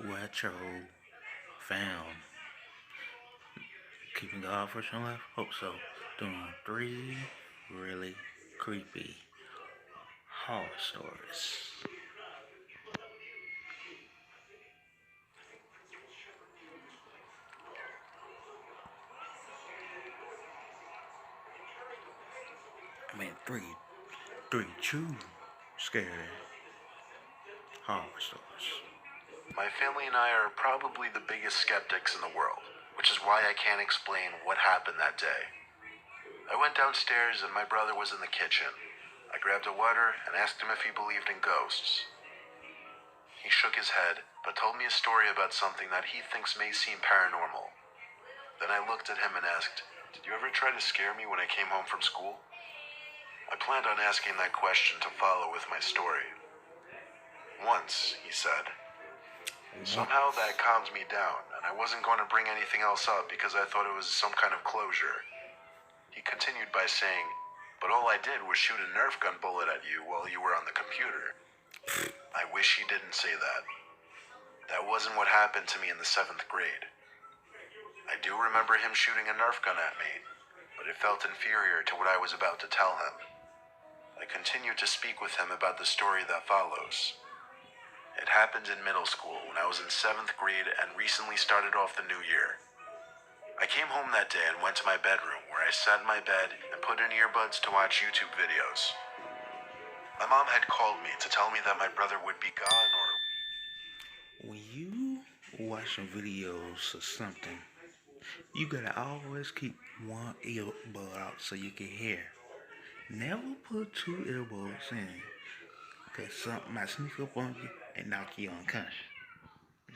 What your found? Keeping God first in life? Hope so. Doing three really creepy horror stories. I mean, three true scary horror stories. My family and I are probably the biggest skeptics in the world, which is why I can't explain what happened that day. I went downstairs and my brother was in the kitchen. I grabbed a water and asked him if he believed in ghosts. He shook his head, but told me a story about something that he thinks may seem paranormal. Then I looked at him and asked, "Did you ever try to scare me when I came home from school?" I planned on asking that question to follow with my story. "Once," he said. Somehow that calmed me down, and I wasn't going to bring anything else up because I thought it was some kind of closure. He continued by saying, "But all I did was shoot a Nerf gun bullet at you while you were on the computer." I wish he didn't say that. That wasn't what happened to me in the 7th grade. I do remember him shooting a Nerf gun at me, but it felt inferior to what I was about to tell him. I continued to speak with him about the story that follows. It happened in middle school when I was in 7th grade and recently started off the new year. I came home that day and went to my bedroom where I sat in my bed and put in earbuds to watch YouTube videos. My mom had called me to tell me that my brother would be gone When you watching videos or something, you gotta always keep one earbud out so you can hear. Never put two earbuds in, cause something might sneak up on you and knock you unconscious.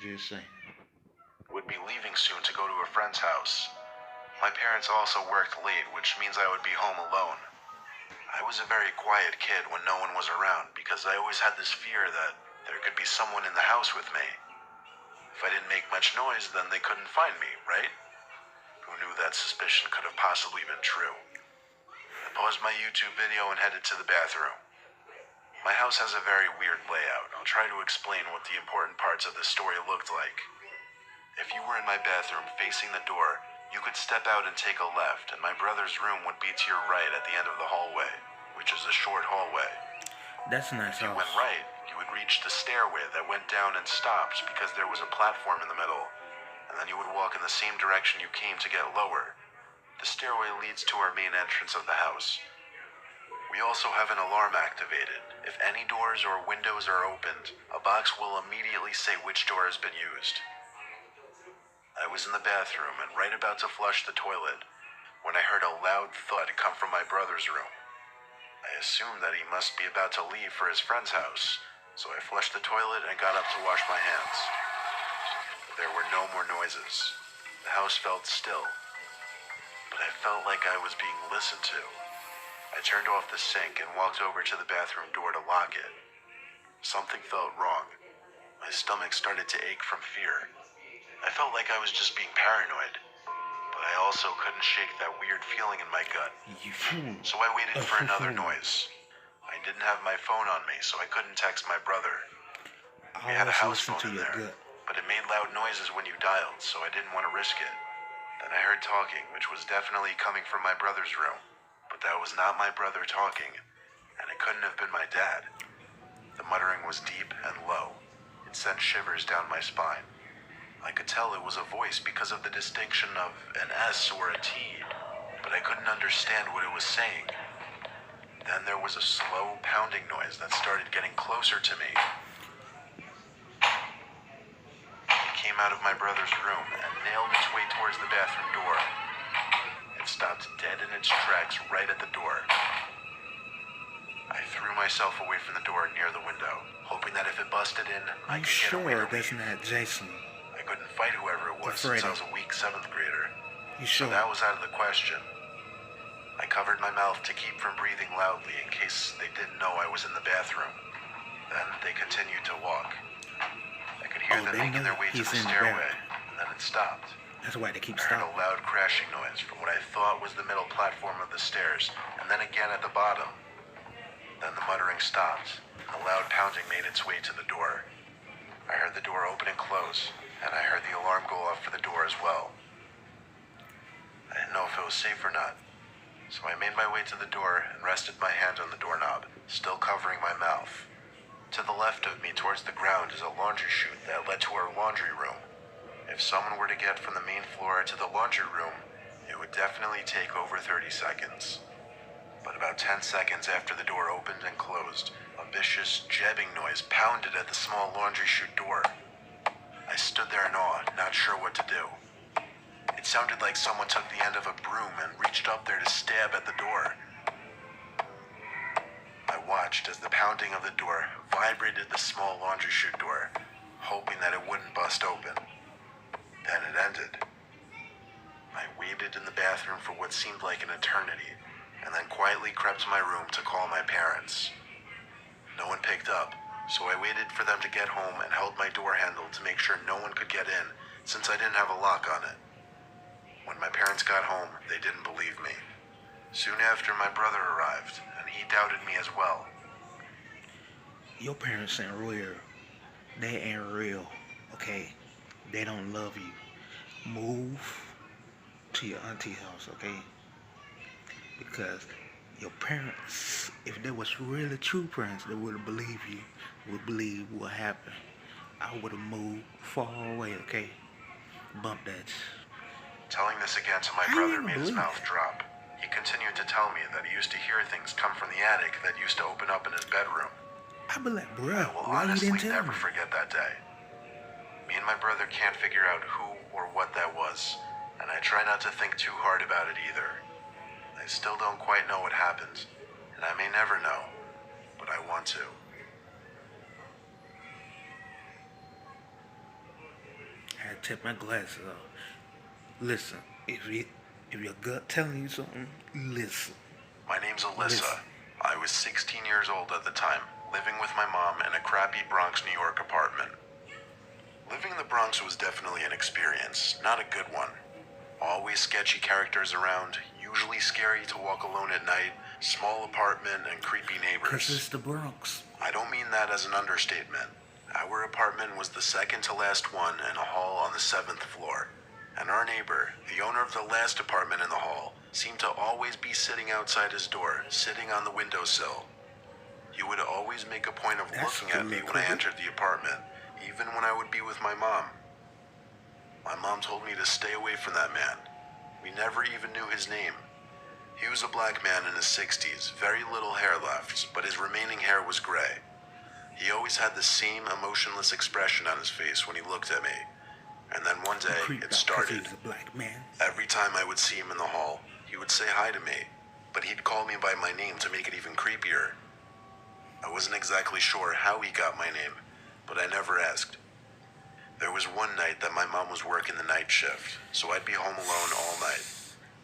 Just saying. would be leaving soon to go to a friend's house. My parents also worked late, which means I would be home alone. I was a very quiet kid when no one was around because I always had this fear that there could be someone in the house with me. If I didn't make much noise, then they couldn't find me, right? Who knew that suspicion could have possibly been true? I paused my YouTube video and headed to the bathroom. My house has a very weird layout. I'll try to explain what the important parts of this story looked like. If you were in my bathroom facing the door, you could step out and take a left, and my brother's room would be to your right at the end of the hallway, which is a short hallway. That's a nice If you house. went right, you would reach the stairway that went down and stopped because there was a platform in the middle, and then you would walk in the same direction you came to get lower. The stairway leads to our main entrance of the house. We also have an alarm activated. If any doors or windows are opened, a box will immediately say which door has been used. I was in the bathroom and right about to flush the toilet when I heard a loud thud come from my brother's room. I assumed that he must be about to leave for his friend's house, so I flushed the toilet and got up to wash my hands. There were no more noises. The house felt still, but I felt like I was being listened to. I turned off the sink and walked over to the bathroom door to lock it. Something felt wrong. My stomach started to ache from fear. I felt like I was just being paranoid, but I also couldn't shake that weird feeling in my gut. You fool. So I waited for another noise. I didn't have my phone on me, so I couldn't text my brother. We had a house Listen phone to in your there, gut. but it made loud noises when you dialed, so I didn't want to risk it. Then I heard talking, which was definitely coming from my brother's room, but that was not my brother talking, and it couldn't have been my dad. The muttering was deep and low. It sent shivers down my spine. I could tell it was a voice because of the distinction of an S or a T, but I couldn't understand what it was saying. Then there was a slow pounding noise that started getting closer to me. It came out of my brother's room and nailed its way towards the bathroom door. It stopped dead in its tracks right at the door. I threw myself away from the door near the window, hoping that if it busted in, I You could get away sure or that's leave. not Jason? I couldn't fight whoever it was since I was a weak 7th grader. You So sure? that was out of the question. I covered my mouth to keep from breathing loudly in case they didn't know I was in the bathroom. Then they continued to walk. I could hear them making their way to the stairway, and then it stopped. That's why they keep I heard stopping. a loud crashing noise from what I thought was the middle platform of the stairs, and then again at the bottom. Then the muttering stopped, and the loud pounding made its way to the door. I heard the door open and close, and I heard the alarm go off for the door as well. I didn't know if it was safe or not, so I made my way to the door and rested my hand on the doorknob, still covering my mouth. To the left of me, towards the ground, is a laundry chute that led to our laundry room. If someone were to get from the main floor to the laundry room, it would definitely take over 30 seconds. But about 10 seconds after the door opened and closed, a vicious jabbing noise pounded at the small laundry chute door. I stood there in awe, not sure what to do. It sounded like someone took the end of a broom and reached up there to stab at the door. I watched as the pounding of the door vibrated the small laundry chute door, hoping that it wouldn't bust open. Then it ended. I waited in the bathroom for what seemed like an eternity, and then quietly crept to my room to call my parents. No one picked up, so I waited for them to get home and held my door handle to make sure no one could get in, since I didn't have a lock on it. When my parents got home, they didn't believe me. Soon after, my brother arrived, and he doubted me as well. Your parents ain't real. They ain't real, okay? They don't love you. Move to your auntie house, okay? Because your parents, if they was really true parents, they would believe you, would believe what happened. I would have moved far away, okay? Bump that. Telling this again to my How brother you made his believe mouth that? drop. He continued to tell me that he used to hear things come from the attic that used to open up in his bedroom. I be like, bruh, I will why you honestly didn't tell never me? forget that day. Me and my brother can't figure out who or what that was, and I try not to think too hard about it either. I still don't quite know what happened, and I may never know, but I want to. I had to take my glasses off. Listen, if your gut telling you something, listen. My name's Alyssa. Listen. I was 16 years old at the time, living with my mom in a crappy Bronx, New York apartment. Living in the Bronx was definitely an experience, not a good one. Always sketchy characters around, usually scary to walk alone at night, small apartment, and creepy Because neighbors. it's the Bronx. I don't mean that as an understatement. Our apartment was the second to last one in a hall on the 7th floor. And our neighbor, the owner of the last apartment in the hall, seemed to always be sitting outside his door, sitting on the windowsill. He would always make a point of That's looking a at me little when I creepy. entered the apartment, even when I would be with my mom. My mom told me to stay away from that man. We never even knew his name. He was a black man in his 60s, very little hair left, but his remaining hair was gray. He always had the same emotionless expression on his face when he looked at me. And then one day, Creeped it out 'cause started. he was a black man. Every time I would see him in the hall, he would say hi to me, but he'd call me by my name to make it even creepier. I wasn't exactly sure how he got my name, but I never asked. There was one night that my mom was working the night shift, so I'd be home alone all night.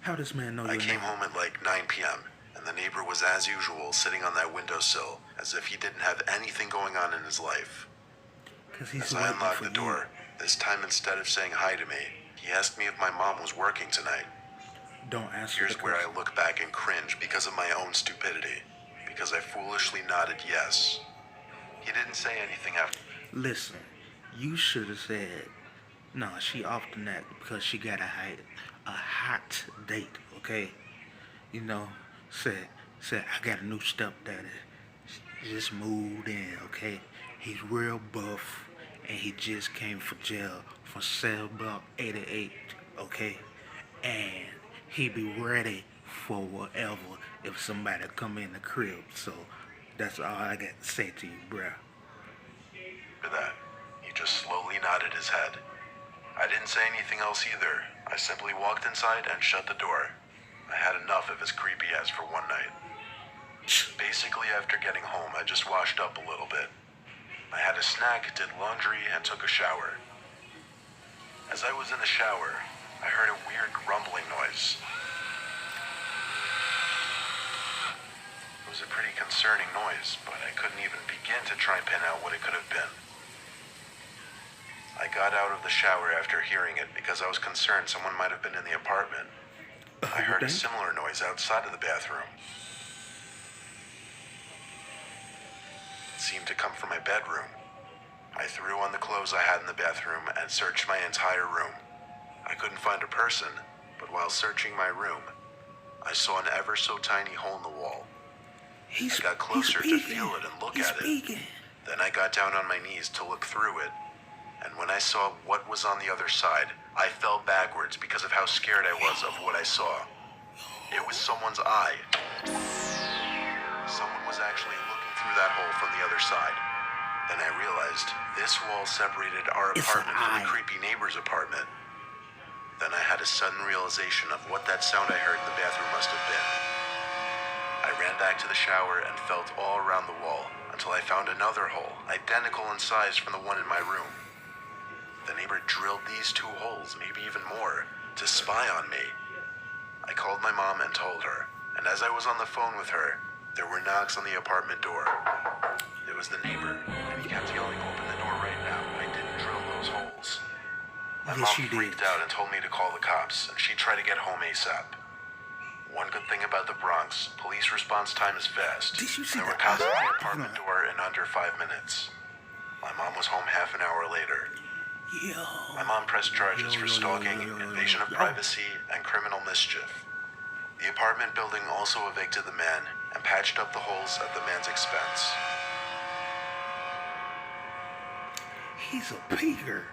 How does man know I your came name? home at like 9 p.m., and the neighbor was as usual sitting on that windowsill as if he didn't have anything going on in his life. Because he's As I waiting unlocked for the you. door, this time instead of saying hi to me, he asked me if my mom was working tonight. Don't answer Here's the where I question. look back and cringe because of my own stupidity, because I foolishly nodded yes. He didn't say anything after. Listen, you should have said, no, she off tonight because she got a hot date, okay? You know, said, I got a new stepdaddy. Just moved in, okay? He's real buff, and he just came from jail for cell block 88, okay? And he be ready for whatever if somebody come in the crib. So that's all I got to say to you, bruh. That, he just slowly nodded his head. I didn't say anything else either. I simply walked inside and shut the door. I had enough of his creepy ass for one night. Basically, after getting home, I just washed up a little bit. I had a snack, did laundry, and took a shower. As I was in the shower, I heard a weird rumbling noise. It was a pretty concerning noise, but I couldn't even begin to try and pin out what it could have been. I got out of the shower after hearing it because I was concerned someone might have been in the apartment. I heard a similar noise outside of the bathroom. It seemed to come from my bedroom. I threw on the clothes I had in the bathroom and searched my entire room. I couldn't find a person, but while searching my room, I saw an ever so tiny hole in the wall. I got closer to feel it and look at it. Then I got down on my knees to look through it, and when I saw what was on the other side, I fell backwards because of how scared I was of what I saw. It was someone's eye. Someone was actually looking through that hole from the other side. Then I realized this wall separated our apartment from the creepy neighbor's apartment. Then I had a sudden realization of what that sound I heard in the bathroom must have been. I ran back to the shower and felt all around the wall until I found another hole, identical in size from the one in my room. The neighbor drilled these 2 holes, maybe even more, to spy on me. I called my mom and told her, and as I was on the phone with her, there were knocks on the apartment door. It was the neighbor, and he kept yelling, "Open the door right now. I didn't drill those holes." My mom freaked out and told me to call the cops, and she'd try to get home ASAP. One good thing about the Bronx, police response time is fast. There were cops at my apartment door in under 5 minutes. My mom was home half an hour later. My mom pressed charges for stalking, invasion of privacy, and criminal mischief. The apartment building also evicted the man and patched up the holes at the man's expense. He's a peeker.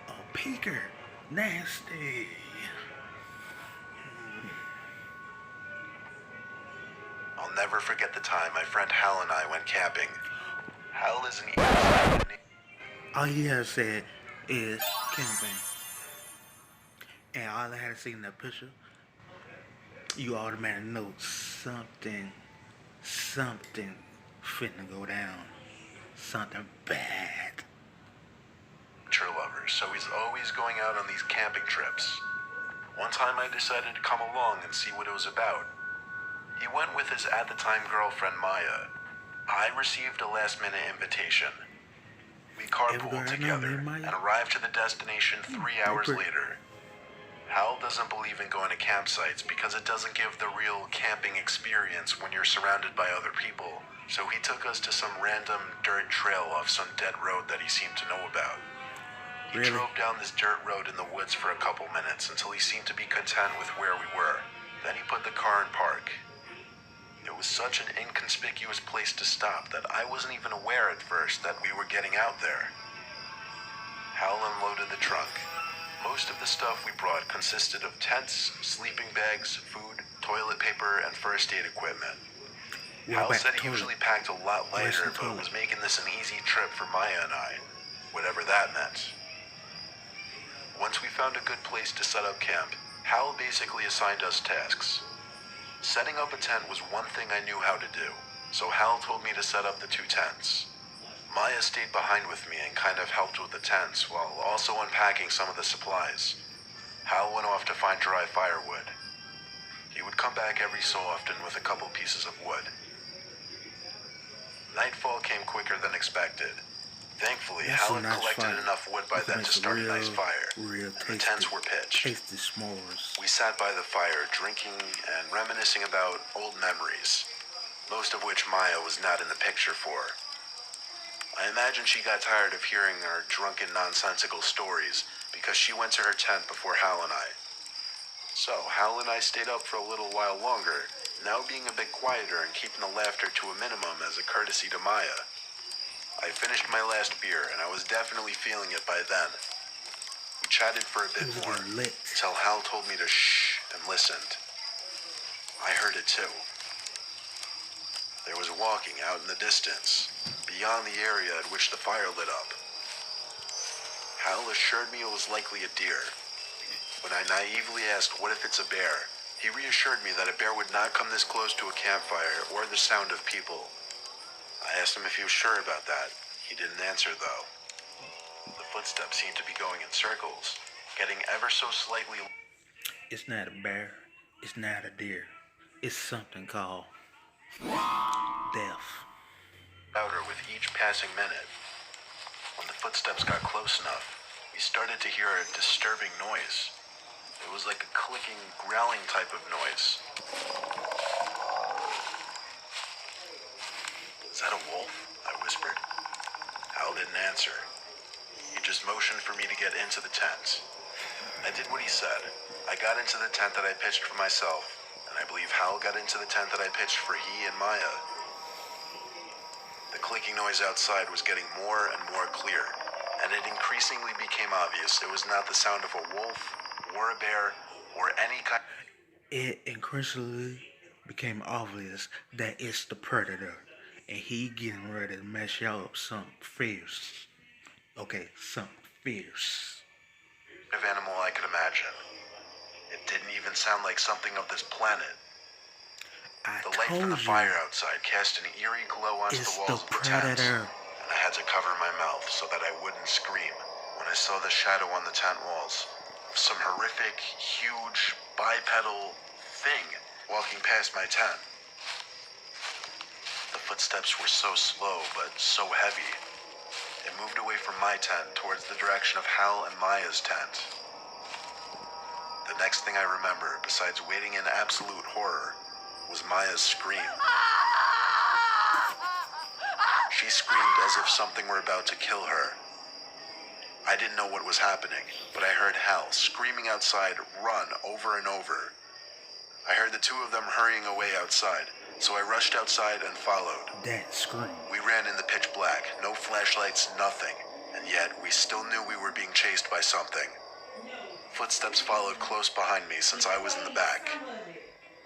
A peeker. Nasty. I'll never forget the time my friend Hal and I went camping. Hal is an All he has said is camping. And all I had to see in that picture, you automatically know something finna go down. Something bad. nature lover, so he's always going out on these camping trips. One time I decided to come along and see what it was about. He went with his at-the-time girlfriend Maya. I received a last-minute invitation. We carpooled together and arrived to the destination 3 hours later. Hal doesn't believe in going to campsites because it doesn't give the real camping experience when you're surrounded by other people, so he took us to some random dirt trail off some dead road that he seemed to know about. He drove down this dirt road in the woods for a couple minutes until he seemed to be content with where we were. Then he put the car in park. It was such an inconspicuous place to stop that I wasn't even aware at first that we were getting out there. Hal unloaded the trunk. Most of the stuff we brought consisted of tents, sleeping bags, food, toilet paper, and first aid equipment. Hal said he usually packed a lot lighter, but was making this an easy trip for Maya and I, whatever that meant. Once we found a good place to set up camp, Hal basically assigned us tasks. Setting up a tent was one thing I knew how to do, so Hal told me to set up the 2 tents. Maya stayed behind with me and kind of helped with the tents while also unpacking some of the supplies. Hal went off to find dry firewood. He would come back every so often with a couple pieces of wood. Nightfall came quicker than expected. Thankfully, Hal had collected enough wood by then to start a nice fire, and the tents were pitched. We sat by the fire, drinking and reminiscing about old memories, most of which Maya was not in the picture for. I imagine she got tired of hearing our drunken, nonsensical stories because she went to her tent before Hal and I. So, Hal and I stayed up for a little while longer, now being a bit quieter and keeping the laughter to a minimum as a courtesy to Maya. I finished my last beer, and I was definitely feeling it by then. We chatted for a bit more, till Hal told me to shh and listened. I heard it too. There was walking out in the distance, beyond the area at which the fire lit up. Hal assured me it was likely a deer. When I naively asked, what if it's a bear, he reassured me that a bear would not come this close to a campfire or the sound of people. I asked him if he was sure about that. He didn't answer, though. The footsteps seemed to be going in circles, getting ever so slightly... It's not a bear. It's not a deer. It's something called death. louder with each passing minute. When the footsteps got close enough, we started to hear a disturbing noise. It was like a clicking, growling type of noise. Is that a wolf? I whispered. Hal didn't answer. He just motioned for me to get into the tent. I did what he said. I got into the tent that I pitched for myself, and I believe Hal got into the tent that I pitched for he and Maya. The clicking noise outside was getting more and more clear, and it increasingly became obvious it was not the sound of a wolf, or a bear, or any kind. It increasingly became obvious that it's the predator, and he getting ready to mess y'all up something fierce. Okay, something fierce. Of animal I could imagine. It didn't even sound like something of this planet. I The light from told the you, fire outside cast an eerie glow onto it's the walls the of the tent, predator. and I had to cover my mouth so that I wouldn't scream when I saw the shadow on the tent walls of some horrific, huge, bipedal thing walking past my tent. The footsteps were so slow, but so heavy. It moved away from my tent towards the direction of Hal and Maya's tent. The next thing I remember, besides waiting in absolute horror, was Maya's scream. She screamed as if something were about to kill her. I didn't know what was happening, but I heard Hal screaming outside, "Run," over and over. I heard the two of them hurrying away outside, so I rushed outside and followed. That scream. We ran in the pitch black, no flashlights, nothing, and yet we still knew we were being chased by something. Footsteps followed close behind me since I was in the back.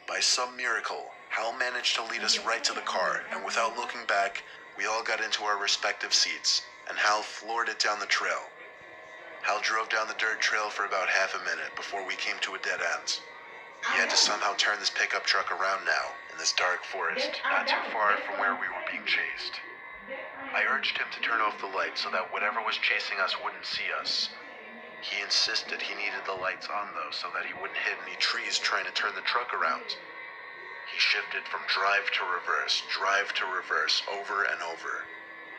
By some miracle, Hal managed to lead us right to the car, and without looking back, we all got into our respective seats, and Hal floored it down the trail. Hal drove down the dirt trail for about half a minute before we came to a dead end. He had to somehow turn this pickup truck around now, in this dark forest, not too far from where we were being chased. I urged him to turn off the light so that whatever was chasing us wouldn't see us. He insisted he needed the lights on though so that he wouldn't hit any trees trying to turn the truck around. He shifted from drive to reverse, over and over.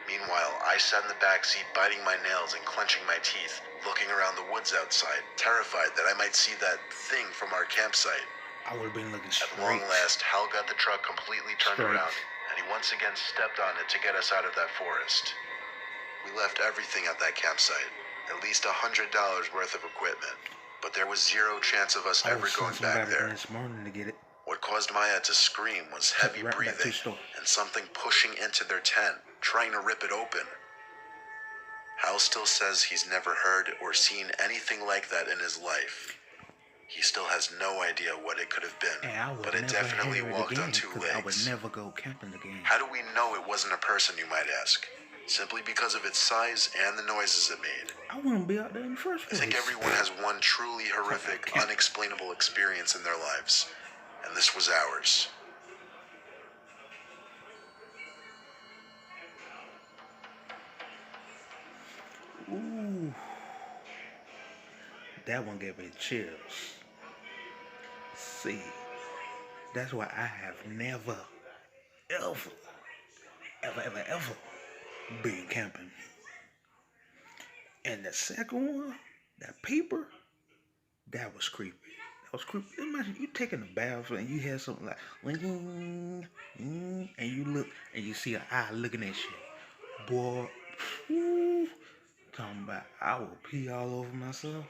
Meanwhile, I sat in the back seat biting my nails and clenching my teeth, looking around the woods outside, terrified that I might see that thing from our campsite. I would have been looking At long straight. last, Hal got the truck completely turned Straight. around, and he once again stepped on it to get us out of that forest. We left everything at that campsite, at least $100 worth of equipment, but there was zero chance of us I ever was going sending back somebody there. this morning to get it. What caused Maya to scream was heavy Right back to the breathing store. and something pushing into their tent, trying to rip it open. Hal still says he's never heard or seen anything like that in his life. He still has no idea what it could have been, And I would but it never definitely hear it walked again on two because I would legs. never go camping again. How do we know it wasn't a person, you might ask? Simply because of its size and the noises it made. I wouldn't be out there in the first I place. think everyone has one truly horrific, unexplainable experience in their lives, and this was ours. Ooh. That one gave me chills. See, that's why I have never, ever been camping. And the second one, that peeper, that was creepy. That was creepy. Imagine you taking a bath and you hear something like, and you look and you see an eye looking at you. Boy, whew, talking about I will pee all over myself.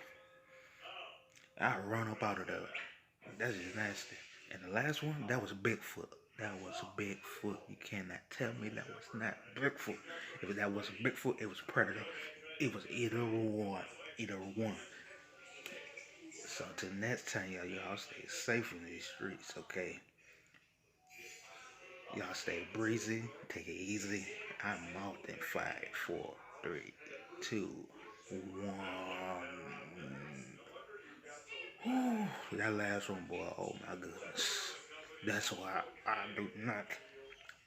I run up out of there. That's just nasty. And the last one, that was Bigfoot. That was Bigfoot. You cannot tell me that was not Bigfoot. If that wasn't Bigfoot, it was Predator. It was either one. Either one. So till next time, y'all stay safe in these streets, okay? Y'all stay breezy. Take it easy. I'm out in 5, 4, 3, 2, 1. Whew, that last one, boy, oh my goodness. That's why I do not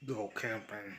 go camping.